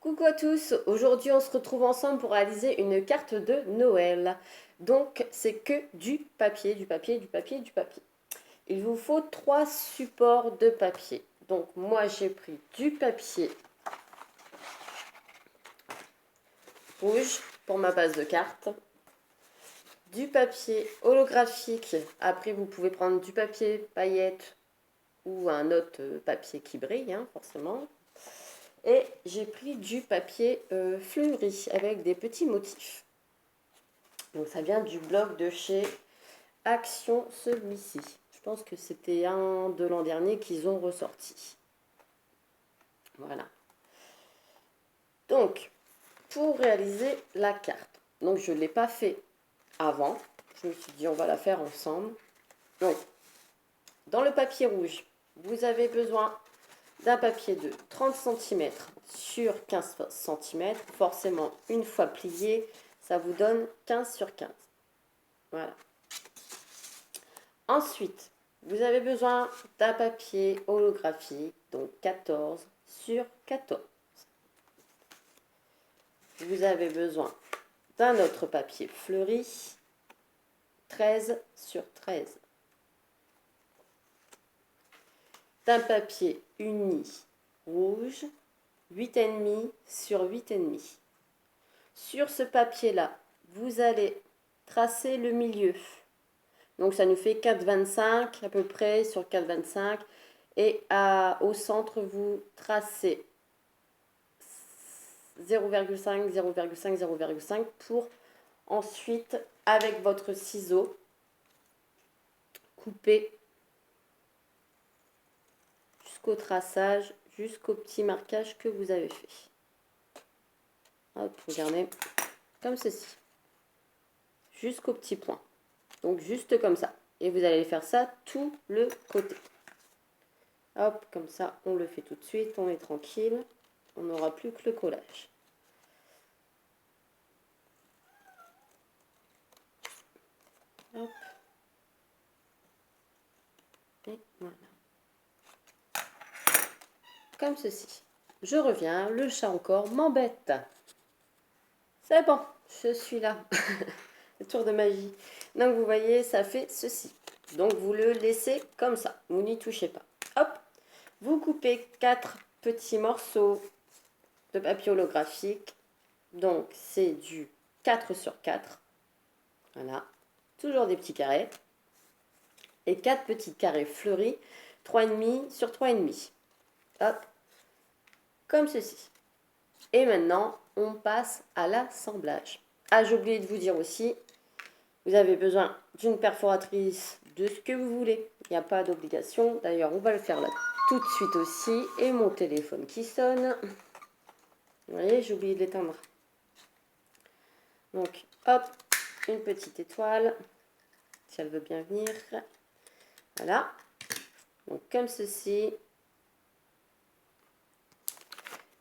Coucou à tous, aujourd'hui on se retrouve ensemble pour réaliser une carte de Noël. Donc c'est que du papier, du papier, du papier, du papier. Il vous faut 3 supports de papier. Donc moi j'ai pris du papier rouge pour ma base de carte, du papier holographique, après vous pouvez prendre du papier paillettes ou un autre papier qui brille, forcément. Et j'ai pris du papier fleuri avec des petits motifs. Donc ça vient du blog de chez Action celui-ci. Je pense que c'était un de l'an dernier qu'ils ont ressorti. Voilà. Donc, pour réaliser la carte, donc je ne l'ai pas fait avant. Je me suis dit on va la faire ensemble. Donc, dans le papier rouge, vous avez besoin d'un papier de 30 cm sur 15 cm. Forcément, une fois plié, ça vous donne 15 sur 15. Voilà. Ensuite, vous avez besoin d'un papier holographique, donc 14 sur 14. Vous avez besoin d'un autre papier fleuri, 13 sur 13. D'un papier uni rouge, 8,5 sur 8,5. Sur ce papier-là, vous allez tracer le milieu. Donc ça nous fait 4,25 à peu près sur 4,25. Et au centre, vous tracez 0,5, 0,5, 0,5 pour ensuite, avec votre ciseau, couper jusqu'au traçage, jusqu'au petit marquage que vous avez fait. Hop, regardez, comme ceci. Jusqu'au petit point. Donc juste comme ça. Et vous allez faire ça tout le côté. Hop, comme ça, on le fait tout de suite, on est tranquille. On n'aura plus que le collage. Hop. Et voilà. Comme ceci. Je reviens, le chat encore m'embête. C'est bon, je suis là. Le tour de magie. Donc vous voyez, ça fait ceci. Donc vous le laissez comme ça. Vous n'y touchez pas. Hop. Vous coupez 4 petits morceaux de papier holographique. Donc c'est du 4 sur 4. Voilà. Toujours des petits carrés. Et 4 petits carrés fleuris. 3,5 sur 3,5. Hop. Comme ceci. Et maintenant, on passe à l'assemblage. Ah, j'ai oublié de vous dire aussi, vous avez besoin d'une perforatrice, de ce que vous voulez. Il n'y a pas d'obligation. D'ailleurs, on va le faire là tout de suite aussi. Et mon téléphone qui sonne. Vous voyez, j'ai oublié de l'éteindre. Donc, hop, une petite étoile. Si elle veut bien venir. Voilà. Donc, comme ceci.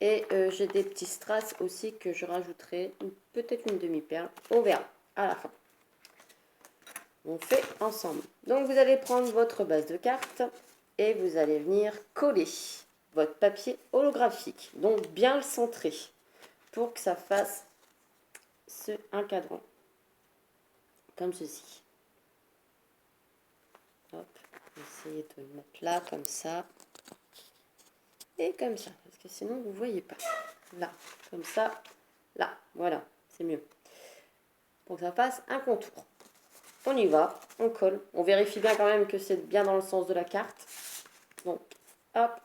Et j'ai des petits strass aussi que je rajouterai. Peut-être une demi-perle. On verra à la fin. On fait ensemble. Donc vous allez prendre votre base de carte et vous allez venir coller votre papier holographique. Donc bien le centrer pour que ça fasse un cadran. Comme ceci. Hop, essayez de le mettre là, comme ça. Et comme ça, parce que sinon vous ne voyez pas. Là, comme ça, là, voilà, c'est mieux. Pour que ça fasse un contour. On y va, on colle. On vérifie bien quand même que c'est bien dans le sens de la carte. Donc, hop.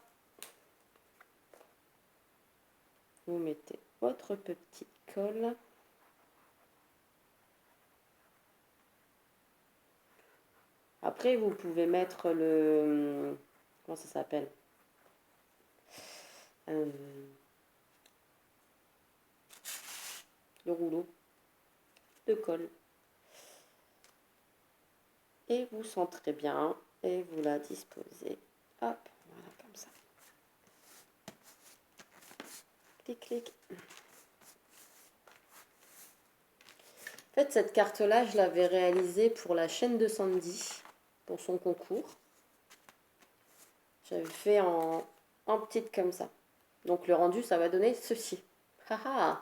Vous mettez votre petite colle. Après, vous pouvez mettre le... Comment ça s'appelle le rouleau de colle. Et vous centrez bien et vous la disposez. Hop, voilà, comme ça. Clic, clic. En fait, cette carte-là, je l'avais réalisée pour la chaîne de Sandy, pour son concours. J'avais fait en petite comme ça. Donc le rendu, ça va donner ceci. Haha,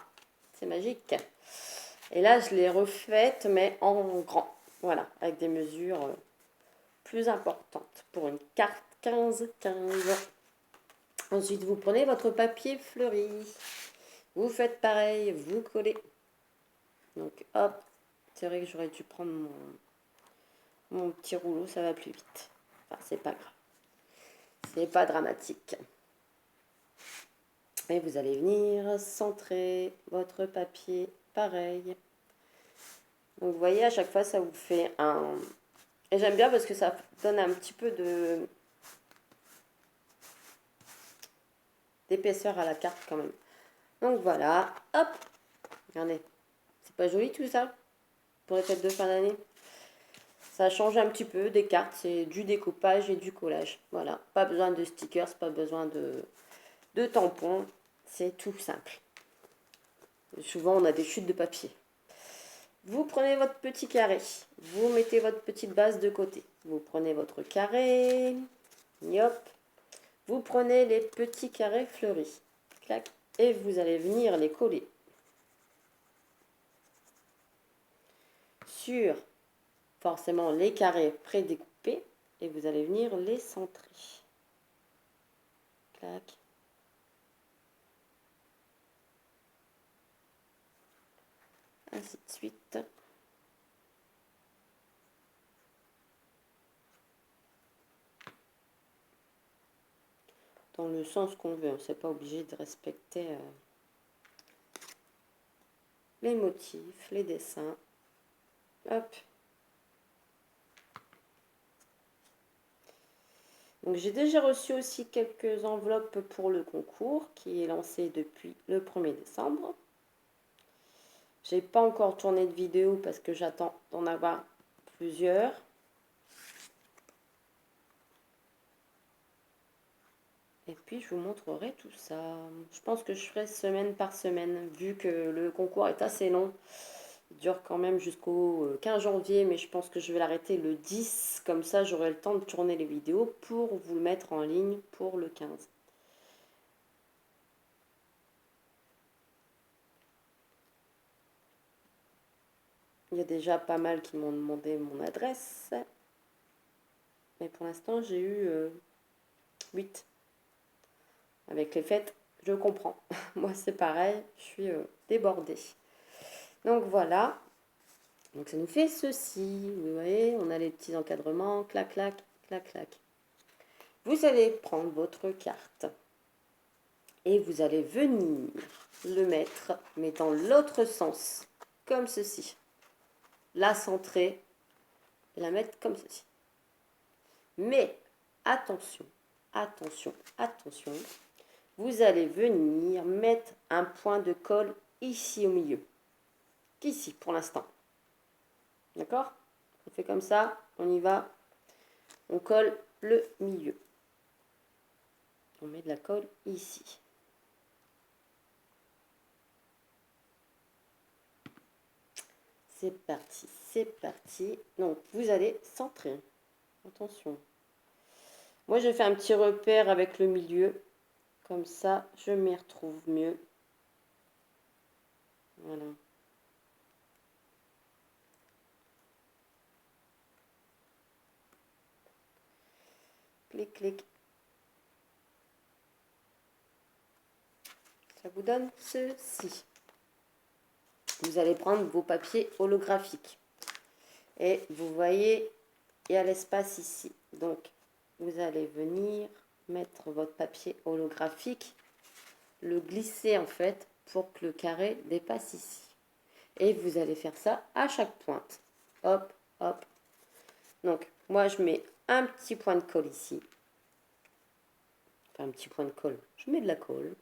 c'est magique. Et là, je l'ai refaite, mais en grand. Voilà, avec des mesures plus importantes pour une carte 15-15. Ensuite, vous prenez votre papier fleuri. Vous faites pareil, vous collez. Donc, hop, c'est vrai que j'aurais dû prendre mon petit rouleau, ça va plus vite. Enfin, c'est pas grave. C'est pas dramatique. Et vous allez venir centrer votre papier pareil. Donc, vous voyez, à chaque fois, ça vous fait un... Et j'aime bien parce que ça donne un petit peu d'épaisseur à la carte quand même. Donc, voilà. Hop. Regardez. C'est pas joli tout ça pour les fêtes de fin d'année? Ça change un petit peu des cartes. C'est du découpage et du collage. Voilà. Pas besoin de stickers, pas besoin de tampons. C'est tout simple. Souvent, on a des chutes de papier. Vous prenez votre petit carré. Vous mettez votre petite base de côté. Vous prenez votre carré. Hop. Vous prenez les petits carrés fleuris. Clac. Et vous allez venir les coller sur forcément les carrés prédécoupés. Et vous allez venir les centrer. Clac. Ainsi de suite. Dans le sens qu'on veut. On ne s'est pas obligé de respecter les motifs, les dessins. Hop. Donc j'ai déjà reçu aussi quelques enveloppes pour le concours qui est lancé depuis le 1er décembre. J'ai pas encore tourné de vidéo parce que j'attends d'en avoir plusieurs. Et puis je vous montrerai tout ça. Je pense que je ferai semaine par semaine vu que le concours est assez long. Il dure quand même jusqu'au 15 janvier, mais je pense que je vais l'arrêter le 10. Comme ça, j'aurai le temps de tourner les vidéos pour vous le mettre en ligne pour le 15. Il y a déjà pas mal qui m'ont demandé mon adresse. Mais pour l'instant, j'ai eu 8. Avec les fêtes, je comprends. Moi, c'est pareil, je suis débordée. Donc voilà. Donc ça nous fait ceci. Vous voyez, on a les petits encadrements. Clac, clac, clac, clac. Vous allez prendre votre carte. Et vous allez venir le mettre, mais dans l'autre sens. Comme ceci. La centrer. Et la mettre comme ceci. Mais attention, attention, attention. Vous allez venir mettre un point de colle ici au milieu. Ici pour l'instant. D'accord? On fait comme ça, on y va. On colle le milieu. On met de la colle ici. C'est parti, c'est parti. Donc vous allez centrer. Attention. Moi je fais un petit repère avec le milieu. Comme ça, je m'y retrouve mieux. Voilà. Clic, clic. Ça vous donne ceci. Vous allez prendre vos papiers holographiques. Et vous voyez, il y a l'espace ici. Donc, vous allez venir mettre votre papier holographique, le glisser en fait pour que le carré dépasse ici. Et vous allez faire ça à chaque pointe. Hop, hop. Donc, moi, je mets un petit point de colle ici. Enfin, un petit point de colle. Je mets de la colle.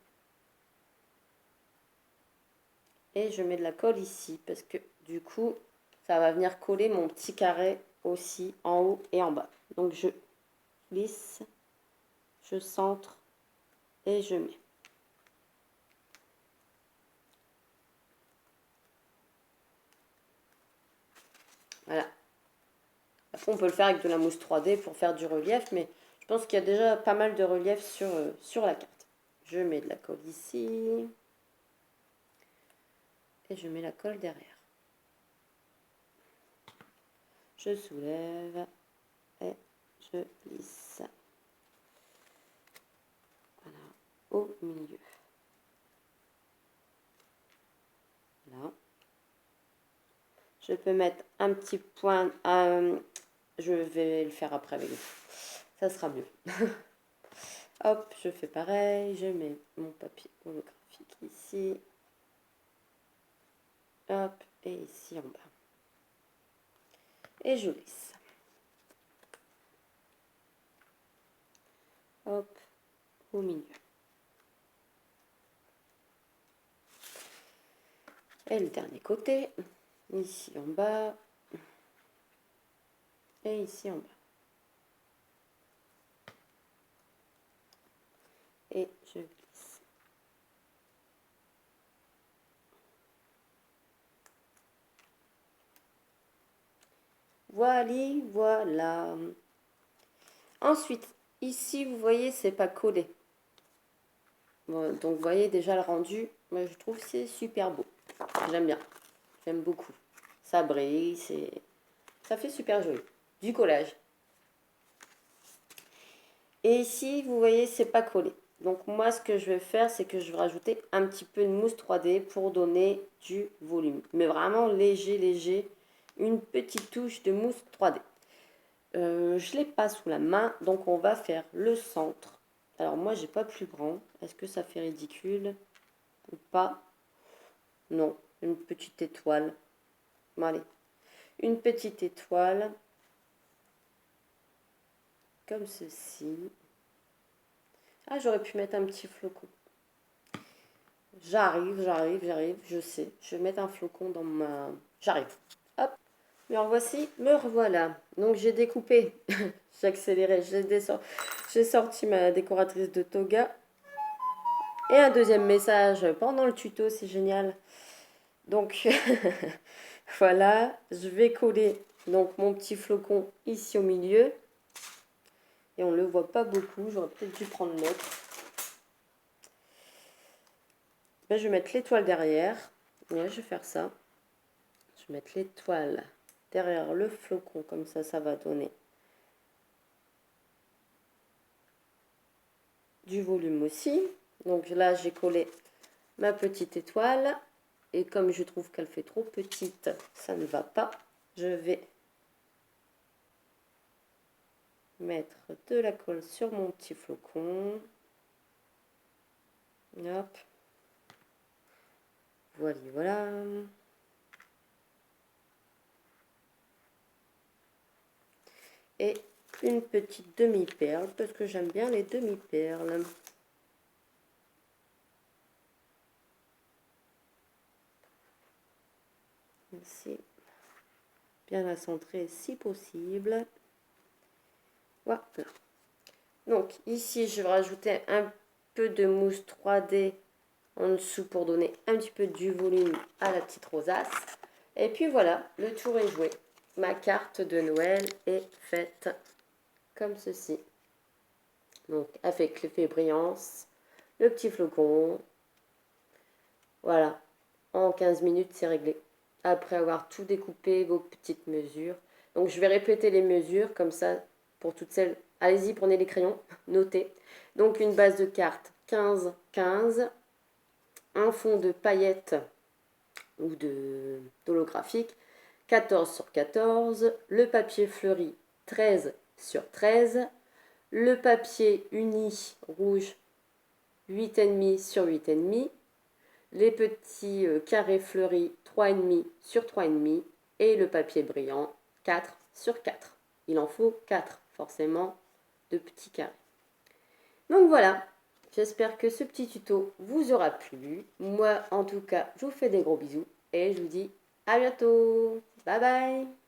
Et je mets de la colle ici parce que du coup, ça va venir coller mon petit carré aussi en haut et en bas. Donc, je glisse, je centre et je mets. Voilà. Après, on peut le faire avec de la mousse 3D pour faire du relief, mais je pense qu'il y a déjà pas mal de relief sur la carte. Je mets de la colle ici. et je mets la colle derrière. Je soulève et je lisse. Voilà, au milieu. Là. Je peux mettre un petit point. Je vais le faire après avec vous. Ça sera mieux. Hop, je fais pareil. Je mets mon papier holographique ici. Hop, et ici en bas. Et je lisse. Hop, au milieu. Et le dernier côté, ici en bas, et ici en bas. Et je glisse. Voilà. Ensuite, ici, vous voyez, c'est pas collé. Bon, donc, vous voyez déjà le rendu. Moi, je trouve que c'est super beau. J'aime bien. J'aime beaucoup. Ça brille, ça fait super joli. Du collage. Et ici, vous voyez, c'est pas collé. Donc, moi, ce que je vais faire, c'est que je vais rajouter un petit peu de mousse 3D pour donner du volume. Mais vraiment léger, léger. Une petite touche de mousse 3D. Je ne l'ai pas sous la main, donc on va faire le centre. Alors, moi, j'ai pas plus grand. Est-ce que ça fait ridicule ou pas? Non, une petite étoile. Bon, allez, une petite étoile. Comme ceci. Ah, j'aurais pu mettre un petit flocon. J'arrive, je sais. Je vais mettre un flocon dans ma... J'arrive. Hop. Mais alors voici, me revoilà. Donc j'ai découpé, j'ai accéléré, j'ai sorti ma décoratrice de toga. Et un deuxième message pendant le tuto, c'est génial. Donc voilà, je vais coller donc mon petit flocon ici au milieu. Et on ne le voit pas beaucoup, j'aurais peut-être dû prendre l'autre. Ben, je vais mettre l'étoile derrière. Ouais, je vais faire ça. Je vais mettre l'étoile derrière le flocon, comme ça va donner du volume aussi. Donc là, j'ai collé ma petite étoile. Et comme je trouve qu'elle fait trop petite, ça ne va pas. Je vais mettre de la colle sur mon petit flocon. Hop. Voilà. Et une petite demi-perle, parce que j'aime bien les demi-perles. Ici, bien la centrer si possible. Voilà. Donc ici, je vais rajouter un peu de mousse 3D en dessous pour donner un petit peu du volume à la petite rosace. Et puis voilà, le tour est joué. Ma carte de Noël est faite comme ceci. Donc avec l'effet brillance, le petit flocon. Voilà, en 15 minutes c'est réglé. Après avoir tout découpé, vos petites mesures. Donc je vais répéter les mesures comme ça pour toutes celles. Allez-y, prenez les crayons, notez. Donc une base de carte 15-15, un fond de paillettes ou d'holographique 14 sur 14, le papier fleuri 13 sur 13, le papier uni rouge 8,5 sur 8,5, les petits carrés fleuris 3,5 sur 3,5 et le papier brillant 4 sur 4. Il en faut 4 forcément de petits carrés. Donc voilà, j'espère que ce petit tuto vous aura plu. Moi en tout cas, je vous fais des gros bisous et je vous dis à bientôt. Bye bye.